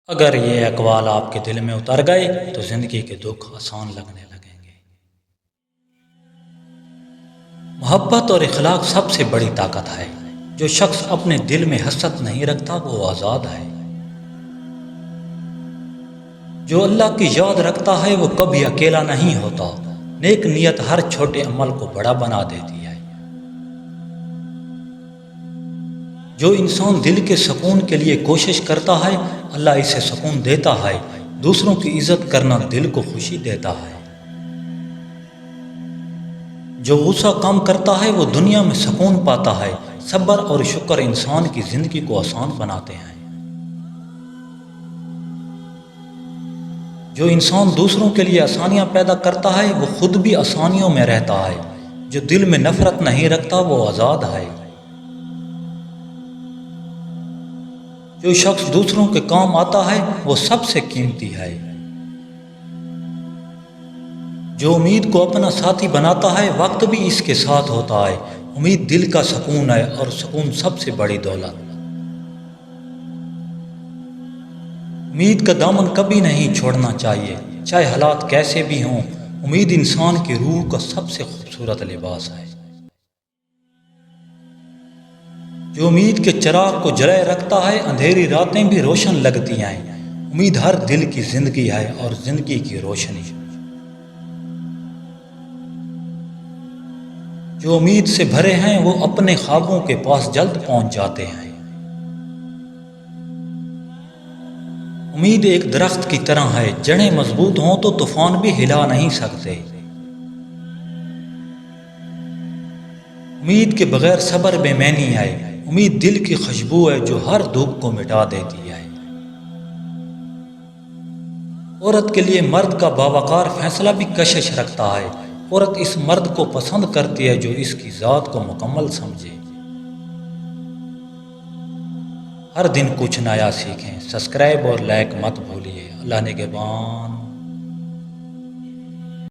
اگر یہ اقوال آپ کے دل میں اتر گئے تو زندگی کے دکھ آسان لگنے لگیں گے۔ محبت اور اخلاق سب سے بڑی طاقت ہے۔ جو شخص اپنے دل میں حسد نہیں رکھتا وہ آزاد ہے۔ جو اللہ کی یاد رکھتا ہے وہ کبھی اکیلا نہیں ہوتا۔ نیک نیت ہر چھوٹے عمل کو بڑا بنا دیتی ہے۔ جو انسان دل کے سکون کے لیے کوشش کرتا ہے اللہ اسے سکون دیتا ہے۔ دوسروں کی عزت کرنا دل کو خوشی دیتا ہے۔ جو غصہ کم کرتا ہے وہ دنیا میں سکون پاتا ہے۔ صبر اور شکر انسان کی زندگی کو آسان بناتے ہیں۔ جو انسان دوسروں کے لیے آسانیاں پیدا کرتا ہے وہ خود بھی آسانیوں میں رہتا ہے۔ جو دل میں نفرت نہیں رکھتا وہ آزاد ہے۔ جو شخص دوسروں کے کام آتا ہے وہ سب سے قیمتی ہے۔ جو امید کو اپنا ساتھی بناتا ہے وقت بھی اس کے ساتھ ہوتا ہے۔ امید دل کا سکون ہے اور سکون سب سے بڑی دولت۔ امید کا دامن کبھی نہیں چھوڑنا چاہیے چاہے حالات کیسے بھی ہوں۔ امید انسان کی روح کا سب سے خوبصورت لباس ہے۔ جو امید کے چراغ کو جلائے رکھتا ہے اندھیری راتیں بھی روشن لگتی ہیں۔ امید ہر دل کی زندگی ہے اور زندگی کی روشنی۔ جو امید سے بھرے ہیں وہ اپنے خوابوں کے پاس جلد پہنچ جاتے ہیں۔ امید ایک درخت کی طرح ہے، جڑیں مضبوط ہوں تو طوفان بھی ہلا نہیں سکتے۔ امید کے بغیر صبر بے معنی ہے۔ امید دل کی خوشبو ہے جو ہر دکھ کو مٹا دیتی ہے۔ عورت کے لیے مرد کا باوقار فیصلہ بھی کشش رکھتا ہے۔ عورت اس مرد کو پسند کرتی ہے جو اس کی ذات کو مکمل سمجھے۔ ہر دن کچھ نیا سیکھیں۔ سبسکرائب اور لائک مت بھولیے۔ اللہ نگہبان۔